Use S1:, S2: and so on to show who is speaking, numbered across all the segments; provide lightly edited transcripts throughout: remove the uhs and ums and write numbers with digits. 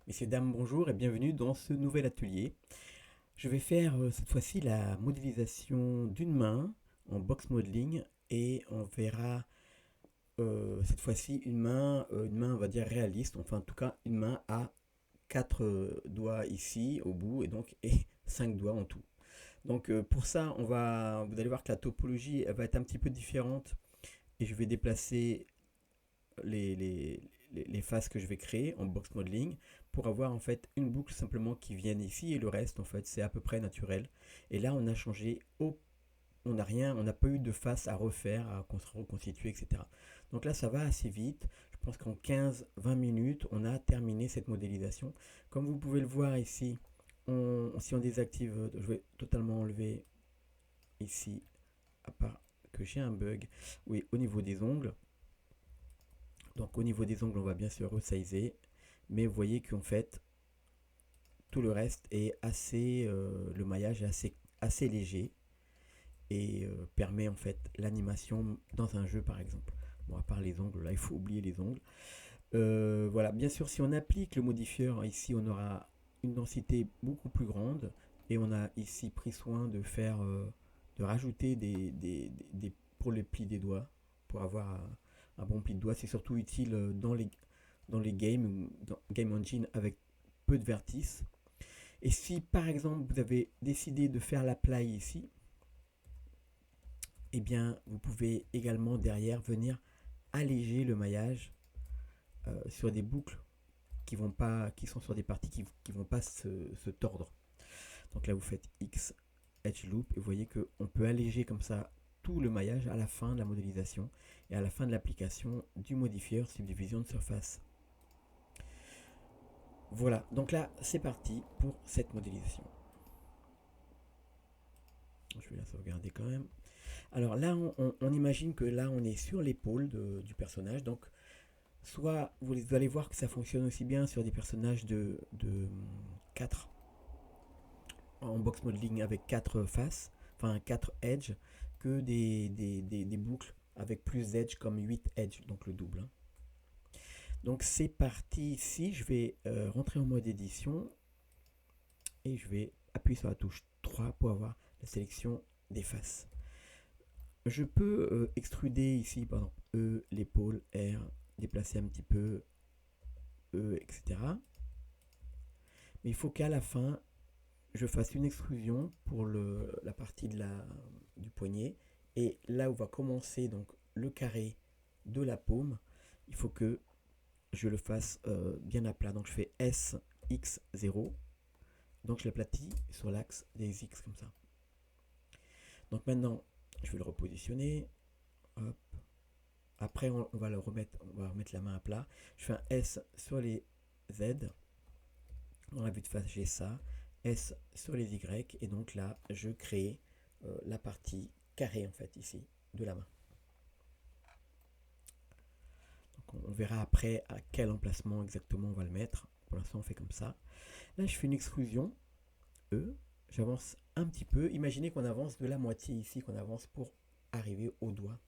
S1: Messieurs, dames, bonjour et bienvenue dans ce nouvel atelier. Je vais faire cette fois-ci la modélisation d'une main en box modeling et on verra cette fois-ci une main on va dire réaliste, enfin en tout cas une main à 4 doigts ici au bout et 5 doigts en tout. Donc pour ça, vous allez voir que la topologie elle va être un petit peu différente et je vais déplacer les, les, les faces que je vais créer en box modeling pour avoir en fait une boucle simplement qui vienne ici et le reste en fait c'est à peu près naturel. Et là on a changé on n'a rien, on n'a pas eu de face à refaire, à reconstituer, etc. Donc là ça va assez vite. Je pense qu'en 15-20 minutes on a terminé cette modélisation. Comme vous pouvez le voir ici, si on désactive, je vais totalement enlever ici, à part que j'ai un bug, oui, au niveau des ongles. Donc au niveau des ongles, on va bien sûr resizer, mais vous voyez qu'en fait, tout le reste est le maillage est assez léger et permet en fait l'animation dans un jeu par exemple. Bon, à part les ongles, là il faut oublier les ongles. Voilà, bien sûr, si on applique le modifieur, ici on aura une densité beaucoup plus grande et on a ici pris soin de rajouter pour les plis des doigts, pour avoir un bon pli de doigts. C'est surtout utile dans les games ou dans Game Engine avec peu de vertices. Et si par exemple vous avez décidé de faire l'apply ici, eh bien vous pouvez également derrière venir alléger le maillage sur des boucles qui sont sur des parties qui vont pas se tordre. Donc là vous faites X Edge Loop et vous voyez qu'on peut alléger comme ça tout le maillage à la fin de la modélisation et à la fin de l'application du modifieur subdivision de surface. Voilà, donc là c'est parti pour cette modélisation. Je vais la sauvegarder quand même. Alors là on imagine que là on est sur l'épaule du personnage, donc soit vous allez voir que ça fonctionne aussi bien sur des personnages de 4 en box modeling avec 4 faces, enfin 4 edges, que des boucles avec plus d'edge comme 8 edge, donc le double. Donc c'est parti ici, je vais rentrer en mode édition et je vais appuyer sur la touche 3 pour avoir la sélection des faces. Je peux extruder ici, pardon, E, l'épaule, R, déplacer un petit peu, E, etc. Mais il faut qu'à la fin, je fasse une extrusion pour la partie du poignet. Et là où va commencer donc le carré de la paume, il faut que je le fasse bien à plat. Donc je fais S, X, 0. Donc je l'aplatis sur l'axe des X comme ça. Donc maintenant, je vais le repositionner. Hop. Après, on va remettre la main à plat. Je fais un S sur les Z. Dans la vue de face, j'ai ça. S sur les Y. Et donc là, je crée la partie carrée en fait ici de la main. Donc on verra après à quel emplacement exactement on va le mettre. Pour l'instant, on fait comme ça. Là, je fais une extrusion E. J'avance un petit peu. Imaginez qu'on avance de la moitié ici, qu'on avance pour arriver au doigt.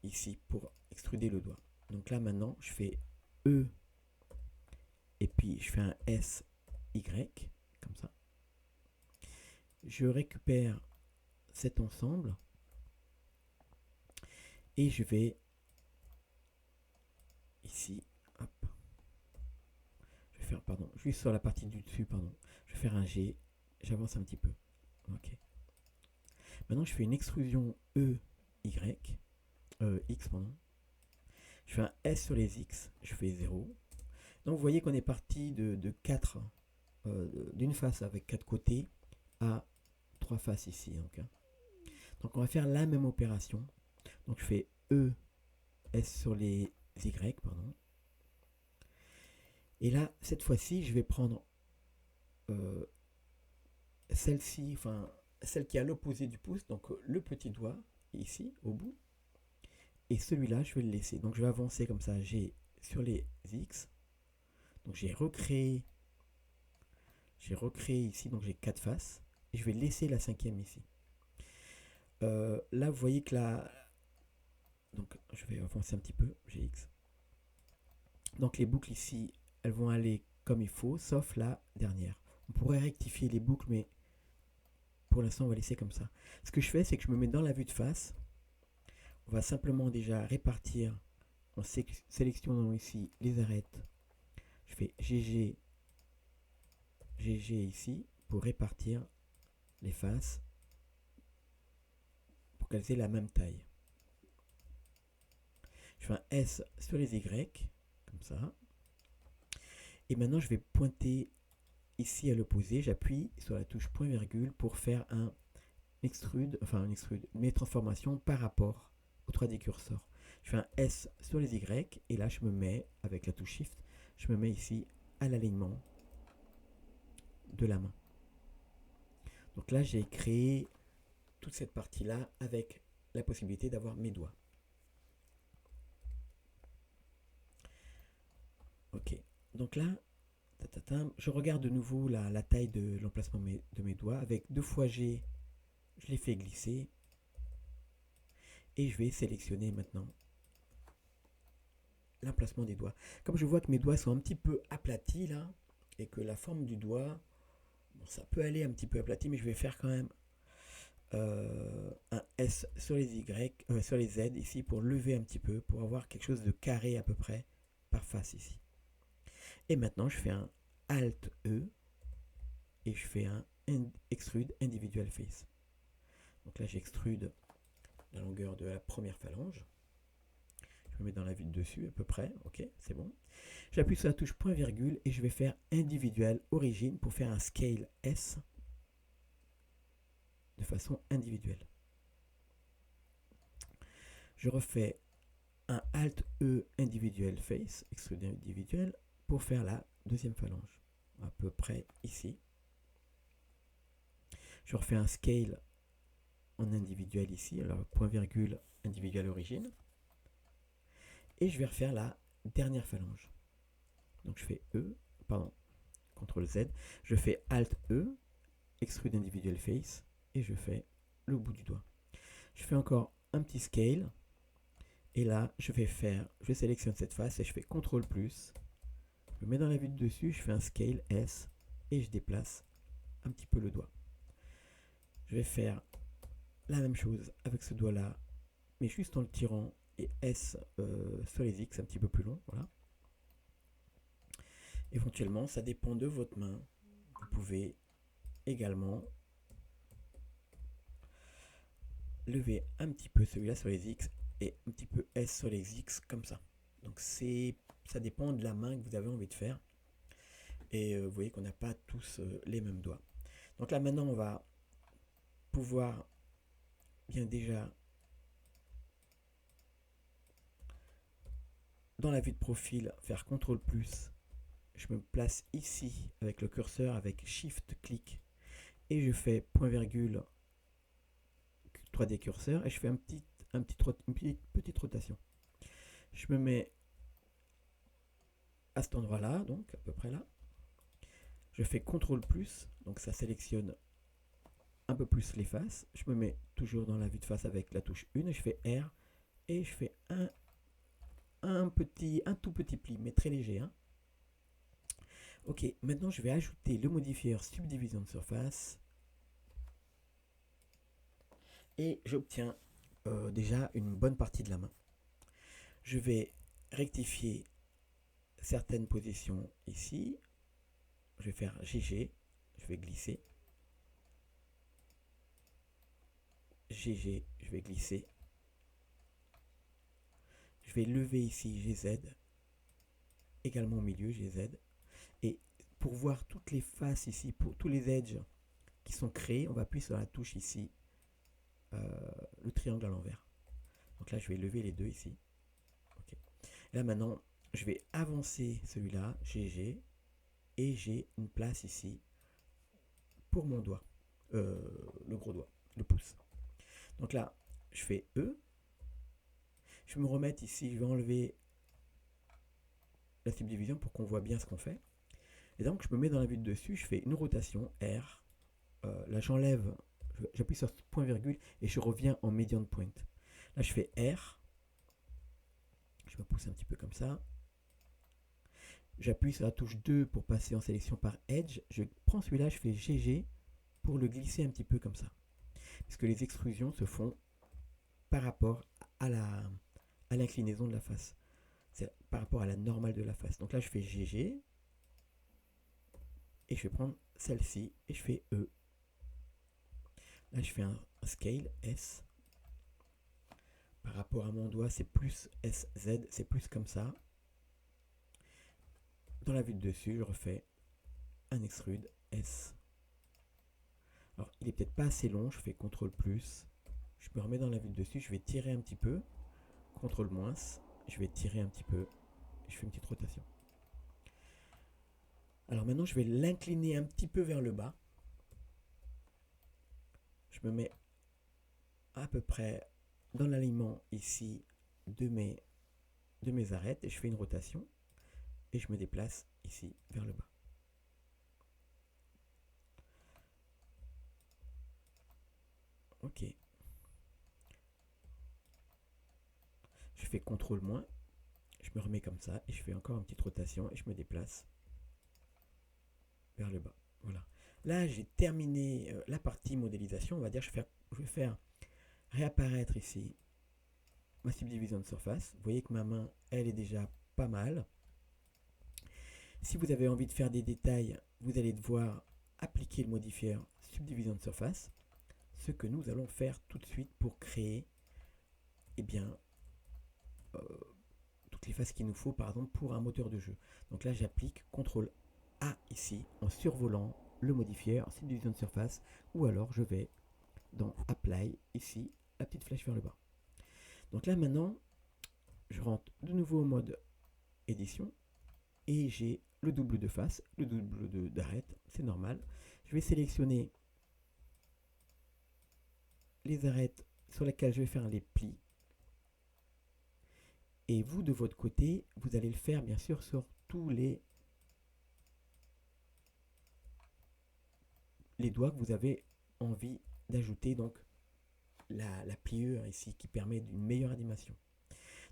S1: Ici, pour extruder le doigt. Donc là, maintenant, je fais E et puis je fais un S, Y, comme ça. Je récupère cet ensemble et je vais ici, hop, je vais faire, pardon, juste sur la partie du dessus, pardon, je vais faire un G, j'avance un petit peu, ok. Maintenant je fais une extrusion E, Y, X, pardon, je fais un S sur les X, je fais 0. Donc vous voyez qu'on est parti de 4, d'une face avec 4 côtés à 3 faces ici. Donc on va faire la même opération. Donc je fais E, S sur les Y, pardon. Et là, cette fois-ci, je vais prendre euh, celle-ci, enfin celle qui est à l'opposé du pouce, donc le petit doigt ici au bout, et celui-là, je vais le laisser. Donc je vais avancer comme ça, j'ai sur les X, donc j'ai recréé ici, donc j'ai 4 faces, et je vais laisser la cinquième ici. Là, vous voyez que là, donc je vais avancer un petit peu, j'ai X. Donc les boucles ici, elles vont aller comme il faut, sauf la dernière. On pourrait rectifier les boucles, mais pour l'instant, on va laisser comme ça. Ce que je fais, c'est que je me mets dans la vue de face. On va simplement déjà répartir en sélectionnant ici les arêtes. Je fais GG, GG ici pour répartir les faces pour qu'elles aient la même taille. Je fais un S sur les Y, comme ça. Et maintenant, je vais pointer ici à l'opposé. J'appuie sur la touche point virgule pour faire un extrude, mes transformations par rapport au 3D cursor. Je fais un S sur les Y et là, je me mets, avec la touche Shift, je me mets ici à l'alignement de la main. Donc là, j'ai créé toute cette partie-là avec la possibilité d'avoir mes doigts. Ok, donc là, je regarde de nouveau la taille de l'emplacement de mes doigts. Avec 2 fois G, je les fais glisser. Et je vais sélectionner maintenant l'emplacement des doigts. Comme je vois que mes doigts sont un petit peu aplatis là, et que la forme du doigt, bon, ça peut aller un petit peu aplati, mais je vais faire quand même un S sur les Y, sur les Z ici pour lever un petit peu, pour avoir quelque chose de carré à peu près par face ici. Et maintenant je fais un Alt E et je fais un Extrude Individual Face. Donc là j'extrude la longueur de la première phalange. Je me mets dans la vue de dessus à peu près, ok, c'est bon. J'appuie sur la touche point virgule et je vais faire individuel origine pour faire un scale S de façon individuelle. Je refais un Alt E individuel face, extrude individuel, pour faire la deuxième phalange, à peu près ici. Je refais un scale en individuel ici, alors point virgule individuel origine. Et je vais refaire la dernière phalange. Donc je fais E, pardon, CTRL Z, je fais Alt E, extrude individual face, et je fais le bout du doigt. Je fais encore un petit scale, et là je sélectionne cette face et je fais CTRL plus, je mets dans la vue de dessus, je fais un scale S, et je déplace un petit peu le doigt. Je vais faire la même chose avec ce doigt là, mais juste en le tirant, et S sur les X un petit peu plus long, voilà. Éventuellement, ça dépend de votre main. Vous pouvez également lever un petit peu celui-là sur les X et un petit peu S sur les X comme ça. Donc ça dépend de la main que vous avez envie de faire. Et vous voyez qu'on n'a pas tous les mêmes doigts. Donc là maintenant on va pouvoir bien déjà dans la vue de profil faire CTRL plus. Je me place ici avec le curseur avec Shift clic et je fais point virgule 3D curseur et je fais une petite rotation. Je me mets à cet endroit là, donc à peu près là. Je fais CTRL plus, donc ça sélectionne un peu plus les faces. Je me mets toujours dans la vue de face avec la touche 1 et je fais R et je fais un tout petit pli, mais très léger. Hein. Ok, maintenant je vais ajouter le modifieur subdivision de surface et j'obtiens déjà une bonne partie de la main. Je vais rectifier certaines positions ici. Je vais faire GG, je vais glisser. GG, je vais glisser. Je vais lever ici GZ, également au milieu GZ. Et pour voir toutes les faces ici, pour tous les edges qui sont créés, on va appuyer sur la touche ici, le triangle à l'envers. Donc là, je vais lever les deux ici. Okay. Là maintenant, je vais avancer celui-là, GG, et j'ai une place ici pour mon doigt, le gros doigt, le pouce. Donc là, je fais E. Je vais me remettre ici, je vais enlever la subdivision pour qu'on voit bien ce qu'on fait. Et donc, je me mets dans la vue de dessus, je fais une rotation R. Là, j'enlève, j'appuie sur ce point virgule et je reviens en median point. Là, je fais R. Je me pousse un petit peu comme ça. J'appuie sur la touche 2 pour passer en sélection par Edge. Je prends celui-là, je fais GG pour le glisser un petit peu comme ça. Puisque les extrusions se font par rapport à l'inclinaison de la face. C'est par rapport à la normale de la face. Donc là, je fais GG. Et je vais prendre celle-ci et je fais E. Là, je fais un scale S. Par rapport à mon doigt, c'est plus SZ, c'est plus comme ça. Dans la vue de dessus, je refais un extrude S. Alors, il est peut-être pas assez long, je fais CTRL plus. Je me remets dans la vue de dessus, je vais tirer un petit peu. CTRL moins, je vais tirer un petit peu. Je fais une petite rotation. Alors maintenant, je vais l'incliner un petit peu vers le bas. Je me mets à peu près dans l'alignement ici de mes arêtes et je fais une rotation et je me déplace ici vers le bas. Ok. Je fais CTRL moins, je me remets comme ça et je fais encore une petite rotation et je me déplace vers le bas. Voilà. Là, j'ai terminé la partie modélisation. On va dire je vais faire réapparaître ici ma subdivision de surface. Vous voyez que ma main, elle est déjà pas mal. Si vous avez envie de faire des détails, vous allez devoir appliquer le modifier subdivision de surface. Ce que nous allons faire tout de suite pour créer eh bien, euh, toutes les faces qu'il nous faut, par exemple, pour un moteur de jeu. Donc là, j'applique CTRL A ici, en survolant le modifier subdivision de surface, ou alors je vais dans Apply, ici, la petite flèche vers le bas. Donc là, maintenant, je rentre de nouveau au mode édition, et j'ai le double de face, le double d'arête, c'est normal. Je vais sélectionner les arêtes sur lesquelles je vais faire les plis. Et vous, de votre côté, vous allez le faire bien sûr sur tous les doigts que vous avez envie d'ajouter, donc la pliure ici qui permet d'une meilleure animation.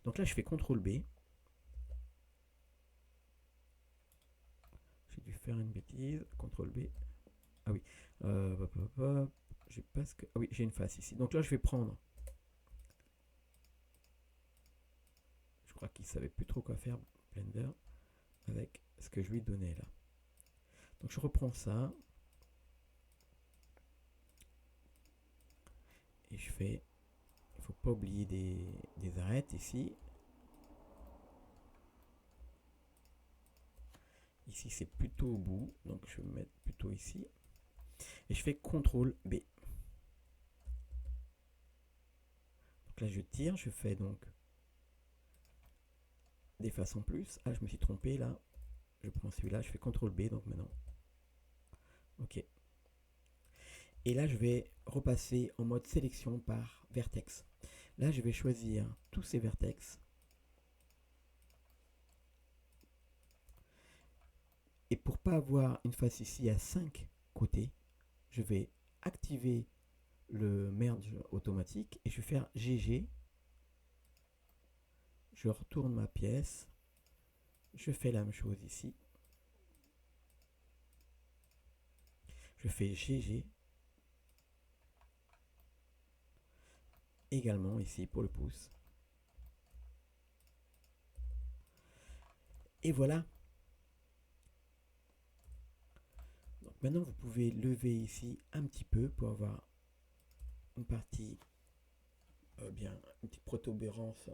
S1: Donc là, je fais CTRL B. J'ai dû faire une bêtise. CTRL B. Ah oui. J'ai pas ce que... Ah oui, j'ai une face ici. Donc là, je vais prendre... Je crois qu'il savait plus trop quoi faire, Blender, avec ce que je lui donnais là. Donc je reprends ça. Et je fais... Il ne faut pas oublier des arêtes ici. Ici, c'est plutôt au bout. Donc je vais me mettre plutôt ici. Et je fais CTRL B. Donc là, je tire. Je fais donc des faces en plus. Ah, je me suis trompé là. Je prends celui-là. Je fais CTRL B. Donc maintenant. OK. Et là, je vais repasser en mode sélection par vertex. Là, je vais choisir tous ces vertex. Et pour pas avoir une face ici à 5 côtés, je vais activer le merge automatique et je vais faire GG. Je retourne ma pièce. Je fais la même chose ici. Je fais GG. Également ici pour le pouce. Et voilà. Donc maintenant, vous pouvez lever ici un petit peu pour avoir une partie, bien, une petite protubérance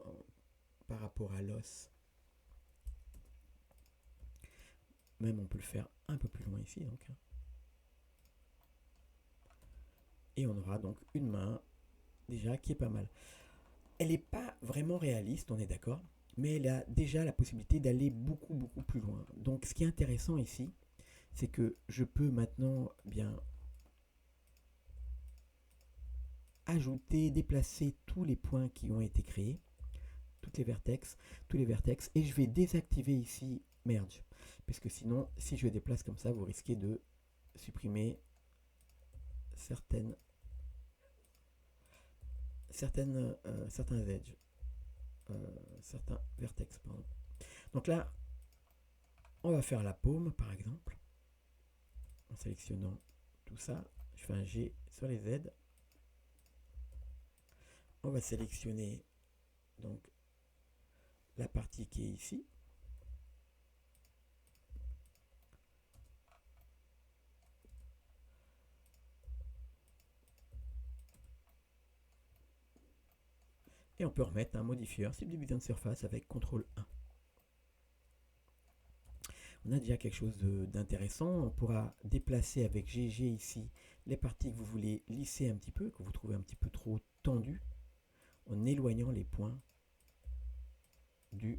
S1: par rapport à l'os. Même on peut le faire un peu plus loin ici. Donc. Et on aura donc une main déjà qui est pas mal. Elle n'est pas vraiment réaliste, on est d'accord, mais elle a déjà la possibilité d'aller beaucoup beaucoup plus loin. Donc ce qui est intéressant ici, c'est que je peux maintenant bien ajouter, déplacer tous les points qui ont été créés, tous les vertex, et je vais désactiver ici merge, puisque sinon, si je déplace comme ça, vous risquez de supprimer certains edges, certains vertex, pardon. Donc là, On va faire la paume par exemple, en sélectionnant tout ça. Je fais un G sur les Z. On va sélectionner donc la partie qui est ici. Et on peut remettre un modifieur subdivision de surface avec CTRL 1. On a déjà quelque chose d'intéressant. On pourra déplacer avec GG ici les parties que vous voulez lisser un petit peu, que vous trouvez un petit peu trop tendues, en éloignant les points de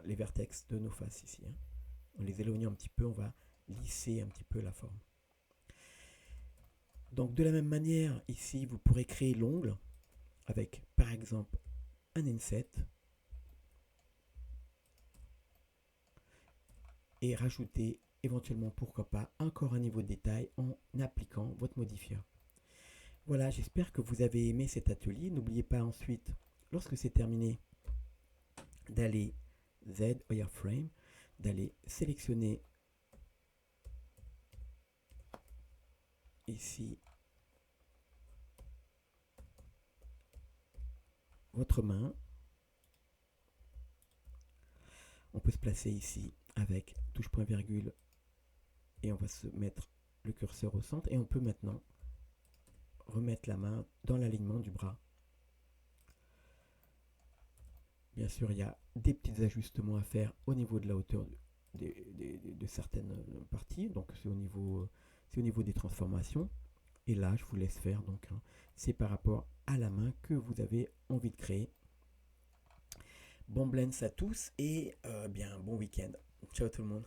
S1: les vertex de nos faces ici. En les éloignant un petit peu, on va lisser un petit peu la forme. Donc de la même manière, ici, vous pourrez créer l'ongle avec, par exemple, un inset et rajouter éventuellement, pourquoi pas, encore un niveau de détail en appliquant votre modifieur. Voilà, j'espère que vous avez aimé cet atelier. N'oubliez pas ensuite, lorsque c'est terminé, d'aller Z Wireframe, d'aller sélectionner ici votre main. On peut se placer ici avec touche point virgule et on va se mettre le curseur au centre et on peut maintenant remettre la main dans l'alignement du bras. Bien sûr, il y a des petits ajustements à faire au niveau de la hauteur de certaines parties, donc c'est au niveau des transformations. Et là, je vous laisse faire, donc c'est par rapport à la main que vous avez envie de créer. Bon blends à tous et bien bon week-end. Ciao tout le monde.